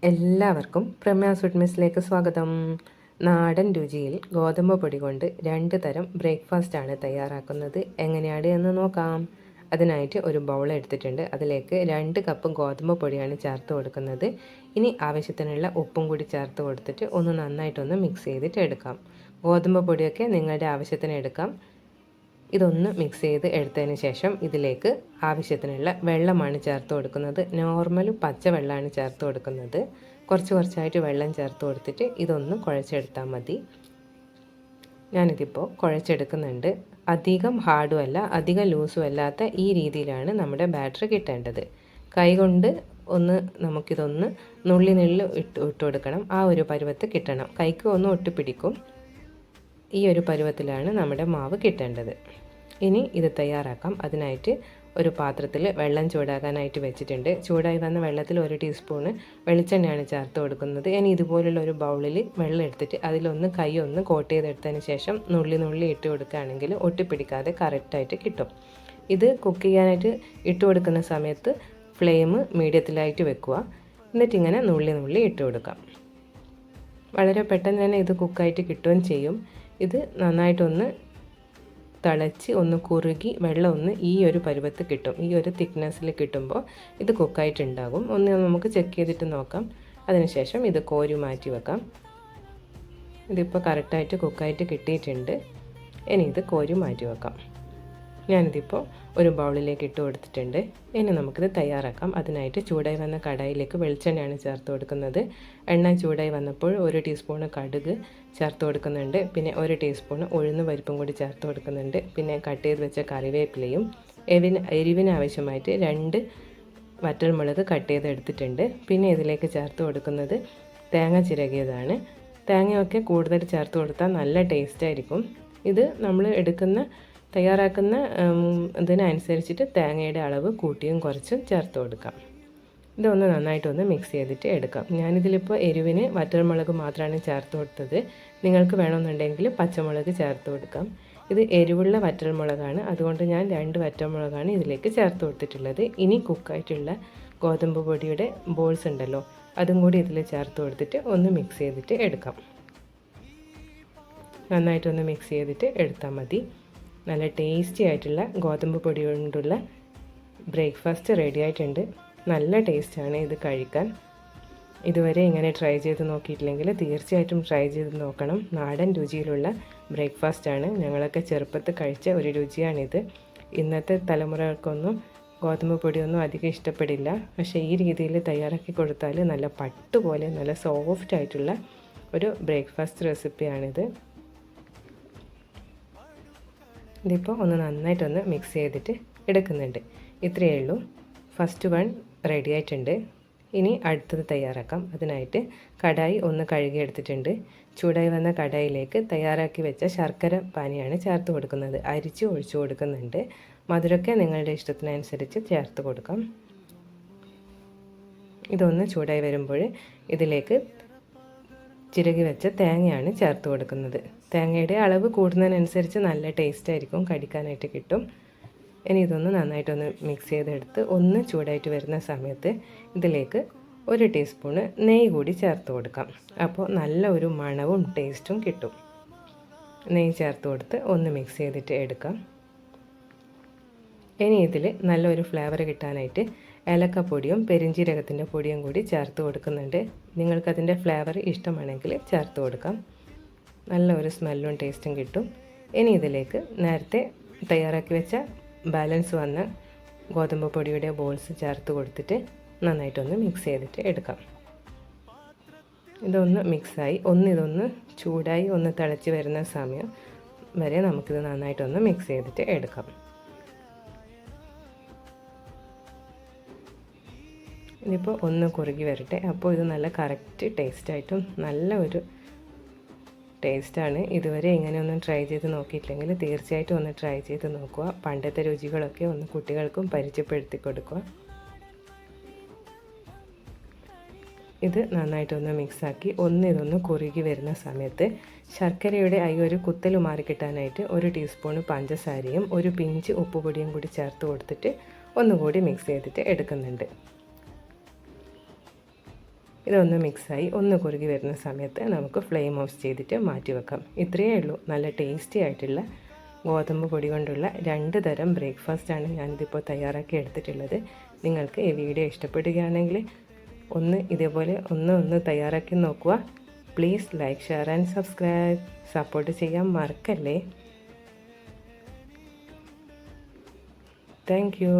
എല്ലാവർക്കും പ്രമ്യാ ഫുഡ് മെസ്സിലേക്ക് സ്വാഗതം. നാടൻ രുചിയിൽ ഗോതമ്പ് പൊടി കൊണ്ട് 2 തരം ബ്രേക്ക്ഫാസ്റ്റാണ് തയ്യാറാക്കുന്നത്. എങ്ങനെയാണ് എന്ന് നോക്കാം. അതിനായിട്ട് ഒരു ബൗൾ എടുത്തിട്ടുണ്ട്. അതിലേക്ക് 2 കപ്പ് ഗോതമ്പ് പൊടിയാണ് ചേർത്ത് കൊടുക്കുന്നത്. ഇനി ആവശ്യത്തിനുള്ള ഉപ്പും കൂടി ചേർത്ത് കൊടുത്തിട്ട് ഒന്ന് നന്നായിട്ടൊന്ന് മിക്സ് ചെയ്തിട്ട് എടുക്കാം. ഗോതമ്പ് പൊടിയൊക്കെ നിങ്ങളുടെ ആവശ്യത്തിന് എടുക്കാം. ഇതൊന്ന് മിക്സ് ചെയ്ത് എടുത്തതിന് ശേഷം ഇതിലേക്ക് ആവശ്യത്തിനുള്ള വെള്ളമാണ് ചേർത്ത് കൊടുക്കുന്നത്. നോർമൽ പച്ചവെള്ളമാണ് ചേർത്ത് കൊടുക്കുന്നത്. കുറച്ചായിട്ട് വെള്ളം ചേർത്ത് കൊടുത്തിട്ട് ഇതൊന്ന് കുഴച്ചെടുത്താൽ മതി. ഞാനിതിപ്പോൾ കുഴച്ചെടുക്കുന്നുണ്ട്. അധികം ഹാർഡും അല്ല അധികം ലൂസും അല്ലാത്ത ഈ രീതിയിലാണ് നമ്മുടെ ബാറ്റർ കിട്ടേണ്ടത്. കൈകൊണ്ട് നമുക്കിതൊന്ന് നുള്ളി ഇട്ട് കൊടുക്കണം. ആ ഒരു പരുവത്ത് കിട്ടണം. കൈക്ക് ഒന്ന് ഒട്ടിപ്പിടിക്കും. ഈ ഒരു പരുവത്തിലാണ് നമ്മുടെ മാവ് കിട്ടേണ്ടത്. ഇനി ഇത് തയ്യാറാക്കാം. അതിനായിട്ട് ഒരു പാത്രത്തിൽ വെള്ളം ചൂടാക്കാനായിട്ട് വെച്ചിട്ടുണ്ട്. ചൂടായി വന്ന വെള്ളത്തിൽ 1 ടീസ്പൂണ് വെളിച്ചെണ്ണയാണ് ചേർത്ത് കൊടുക്കുന്നത്. ഇനി ഇതുപോലുള്ള ഒരു ബൗളിൽ വെള്ളം എടുത്തിട്ട് അതിലൊന്ന് കൈ കോട്ട് ചെയ്തെടുത്തതിന് ശേഷം നുള്ളി ഇട്ട് കൊടുക്കുകയാണെങ്കിൽ ഒട്ടിപ്പിടിക്കാതെ കറക്റ്റായിട്ട് കിട്ടും. ഇത് കുക്ക് ചെയ്യാനായിട്ട് ഇട്ട് കൊടുക്കുന്ന സമയത്ത് ഫ്ലെയിം മീഡിയത്തിലായിട്ട് വെക്കുക. എന്നിട്ടിങ്ങനെ നുള്ളി ഇട്ട് കൊടുക്കാം. വളരെ പെട്ടെന്ന് തന്നെ ഇത് കുക്കായിട്ട് കിട്ടുകയും ചെയ്യും. ഇത് നന്നായിട്ടൊന്ന് തിളച്ച് ഒന്ന് കുറുകി വെള്ളം ഈ ഒരു പരുവത്ത് കിട്ടും. ഈ ഒരു തിക്നെസ്സിൽ കിട്ടുമ്പോൾ ഇത് കുക്കായിട്ടുണ്ടാകും. നമുക്ക് ചെക്ക് ചെയ്തിട്ട് നോക്കാം. അതിനുശേഷം ഇത് കോരി മാറ്റി വെക്കാം. ഇതിപ്പോൾ കറക്റ്റായിട്ട് കുക്കായിട്ട് കിട്ടിയിട്ടുണ്ട്. ഇനി ഇത് കോരി മാറ്റി വെക്കാം. ഞാനിതിപ്പോൾ ഒരു ബൗളിലേക്ക് ഇട്ട് കൊടുത്തിട്ടുണ്ട്. ഇനി നമുക്കിത് തയ്യാറാക്കാം. അതിനായിട്ട് ചൂടായി വന്ന കടായിലേക്ക് വെളിച്ചെണ്ണയാണ് ചേർത്ത് കൊടുക്കുന്നത്. എണ്ണ ചൂടായി വന്നപ്പോൾ 1 ടീസ്പൂണ് കടുക് ചേർത്ത് കൊടുക്കുന്നുണ്ട്. പിന്നെ 1 ടീസ്പൂണ് ഉഴുന്ന് പരിപ്പും കൂടി ചേർത്ത് കൊടുക്കുന്നുണ്ട്. പിന്നെ കട്ട് ചെയ്ത് വെച്ച കറിവേപ്പിലയും എരിവിന് ആവശ്യമായിട്ട് 2 വറ്റൽമുളക് കട്ട് ചെയ്ത് എടുത്തിട്ടുണ്ട്. പിന്നെ ഇതിലേക്ക് ചേർത്ത് കൊടുക്കുന്നത് തേങ്ങ ചിരകിയതാണ്. തേങ്ങയൊക്കെ കൂടുതൽ ചേർത്ത് കൊടുത്താൽ നല്ല ടേസ്റ്റായിരിക്കും. ഇത് നമ്മൾ തയ്യാറാക്കുന്ന ഇതിനനുസരിച്ചിട്ട് തേങ്ങയുടെ അളവ് കൂട്ടിയും കുറച്ചും ചേർത്ത് കൊടുക്കാം. ഇതൊന്ന് നന്നായിട്ടൊന്ന് മിക്സ് ചെയ്തിട്ട് എടുക്കാം. ഞാനിതിലിപ്പോൾ എരിവിന് വറ്റൽമുളക് മാത്രമാണ് ചേർത്ത് കൊടുത്തത്. നിങ്ങൾക്ക് വേണമെന്നുണ്ടെങ്കിൽ പച്ചമുളക് ചേർത്ത് കൊടുക്കാം. ഇത് എരിവുള്ള വറ്റൽമുളകാണ്. അതുകൊണ്ട് ഞാൻ 2 വറ്റൽമുളകാണ് ഇതിലേക്ക് ചേർത്ത് കൊടുത്തിട്ടുള്ളത്. ഇനി കുക്കായിട്ടുള്ള ഗോതമ്പ് പൊടിയുടെ ബോൾസ് ഉണ്ടല്ലോ, അതും കൂടി ഇതിൽ ചേർത്ത് കൊടുത്തിട്ട് ഒന്ന് മിക്സ് ചെയ്തിട്ട് എടുക്കാം. നന്നായിട്ടൊന്ന് മിക്സ് ചെയ്തിട്ട് എടുത്താൽ മതി. നല്ല ടേസ്റ്റി ആയിട്ടുള്ള ഗോതമ്പ് പൊടി കൊണ്ടുള്ള ബ്രേക്ക്ഫാസ്റ്റ് റെഡി ആയിട്ടുണ്ട്. നല്ല ടേസ്റ്റാണ് ഇത് കഴിക്കാൻ. ഇതുവരെ ഇങ്ങനെ ട്രൈ ചെയ്ത് നോക്കിയിട്ടില്ലെങ്കിൽ തീർച്ചയായിട്ടും ട്രൈ ചെയ്ത് നോക്കണം. നാടൻ രുചിയിലുള്ള ബ്രേക്ക്ഫാസ്റ്റാണ്. ഞങ്ങളൊക്കെ ചെറുപ്പത്തിൽ കഴിച്ച ഒരു രുചിയാണിത്. ഇന്നത്തെ തലമുറകൾക്കൊന്നും ഗോതമ്പ് പൊടിയൊന്നും അധികം ഇഷ്ടപ്പെടില്ല. പക്ഷേ ഈ രീതിയിൽ തയ്യാറാക്കി കൊടുത്താൽ നല്ല പട്ടുപോലെ നല്ല സോഫ്റ്റ് ആയിട്ടുള്ള ഒരു ബ്രേക്ക്ഫാസ്റ്റ് റെസിപ്പിയാണിത്. ഇതിപ്പോൾ ഒന്ന് നന്നായിട്ടൊന്ന് മിക്സ് ചെയ്തിട്ട് എടുക്കുന്നുണ്ട്. ഇത്രയേ ഉള്ളൂ. ഫസ്റ്റ് വൺ റെഡി ആയിട്ടുണ്ട്. ഇനി അടുത്തത് തയ്യാറാക്കാം. അതിനായിട്ട് കടായി ഒന്ന് കഴുകിയെടുത്തിട്ടുണ്ട്. ചൂടായി വന്ന കടായിലേക്ക് തയ്യാറാക്കി വെച്ച ശർക്കര പാനിയാണ് ചേർത്ത് കൊടുക്കുന്നത്. അരിച്ച് ഒഴിച്ചു കൊടുക്കുന്നുണ്ട്. മധുരമൊക്കെ നിങ്ങളുടെ ഇഷ്ടത്തിനനുസരിച്ച് ചേർത്ത് കൊടുക്കാം. ഇതൊന്ന് ചൂടായി വരുമ്പോൾ ഇതിലേക്ക് ചിരകി വെച്ച തേങ്ങയാണ് ചേർത്ത് കൊടുക്കുന്നത്. തേങ്ങയുടെ അളവ് കൂടുന്നതിനനുസരിച്ച് നല്ല ടേസ്റ്റ് ആയിരിക്കും, കടിക്കാനായിട്ട് കിട്ടും. ഇനി ഇതൊന്ന് നന്നായിട്ടൊന്ന് മിക്സ് ചെയ്തെടുത്ത് ഒന്ന് ചൂടായിട്ട് വരുന്ന സമയത്ത് ഇതിലേക്ക് 1 ടീസ്പൂണ് നെയ്യ് കൂടി ചേർത്ത് കൊടുക്കാം. അപ്പോൾ നല്ല ഒരു മണവും ടേസ്റ്റും കിട്ടും. നെയ്യ് ചേർത്ത് കൊടുത്ത് ഒന്ന് മിക്സ് ചെയ്തിട്ട് എടുക്കാം. ഇനി ഇതിൽ നല്ലൊരു ഫ്ലേവർ കിട്ടാനായിട്ട് ഏലക്കപ്പൊടിയും പെരിഞ്ജീരകത്തിൻ്റെ പൊടിയും കൂടി ചേർത്ത് കൊടുക്കുന്നുണ്ട്. നിങ്ങൾക്കതിൻ്റെ ഫ്ലേവർ ഇഷ്ടമാണെങ്കിൽ ചേർത്ത് കൊടുക്കാം. നല്ല ഒരു സ്മെല്ലും ടേസ്റ്റും കിട്ടും. ഇനി ഇതിലേക്ക് നേരത്തെ തയ്യാറാക്കി വെച്ച ബാലൻസ് വന്ന ഗോതമ്പ് പൊടിയുടെ ബോൾസ് ചേർത്ത് കൊടുത്തിട്ട് നന്നായിട്ടൊന്ന് മിക്സ് ചെയ്തിട്ട് എടുക്കാം. ഇതൊന്ന് മിക്സായി ഇതൊന്ന് ചൂടായി ഒന്ന് തിളച്ച് വരുന്ന സമയം വരെ നമുക്കിത് നന്നായിട്ടൊന്ന് മിക്സ് ചെയ്തിട്ട് എടുക്കാം. ഇതിപ്പോൾ ഒന്ന് കുറുകി വരട്ടെ. അപ്പോൾ ഇത് നല്ല കറക്റ്റ് ടേസ്റ്റായിട്ടും നല്ല ഒരു ടേസ്റ്റാണ്. ഇതുവരെ ഇങ്ങനെയൊന്നും ട്രൈ ചെയ്ത് നോക്കിയിട്ടില്ലെങ്കിൽ തീർച്ചയായിട്ടും ഒന്ന് ട്രൈ ചെയ്ത് നോക്കുക. പണ്ടത്തെ രുചികളൊക്കെ ഒന്ന് കുട്ടികൾക്കും പരിചയപ്പെടുത്തി കൊടുക്കുക. ഇത് നന്നായിട്ടൊന്ന് മിക്സാക്കി ഇതൊന്ന് കുറുകി വരുന്ന സമയത്ത് ശർക്കരയുടെ ഒരു കുത്തൽ മാറി കിട്ടാനായിട്ട് 1 ടീസ്പൂണ് പഞ്ചസാരയും 1 പിഞ്ച് ഉപ്പുപൊടിയും കൂടി ചേർത്ത് കൊടുത്തിട്ട് ഒന്നുകൂടി മിക്സ് ചെയ്തിട്ട് എടുക്കുന്നുണ്ട്. ഇതൊന്ന് മിക്സായി ഒന്ന് കുറുകി വരുന്ന സമയത്ത് നമുക്ക് ഫ്ലെയിം ഓഫ് ചെയ്തിട്ട് മാറ്റി വെക്കാം. ഇത്രയേ ഉള്ളൂ. നല്ല ടേസ്റ്റി ആയിട്ടുള്ള ഗോതമ്പ് പൊടി കൊണ്ടുള്ള 2 തരം ബ്രേക്ക്ഫാസ്റ്റാണ് ഞാനിതിപ്പോൾ തയ്യാറാക്കി എടുത്തിട്ടുള്ളത്. നിങ്ങൾക്ക് ഈ വീഡിയോ ഇഷ്ടപ്പെടുകയാണെങ്കിൽ ഇതേപോലെ ഒന്ന് തയ്യാറാക്കി നോക്കുക. Please like, share and subscribe. Support ചെയ്യാൻ മറക്കല്ലേ. Thank you.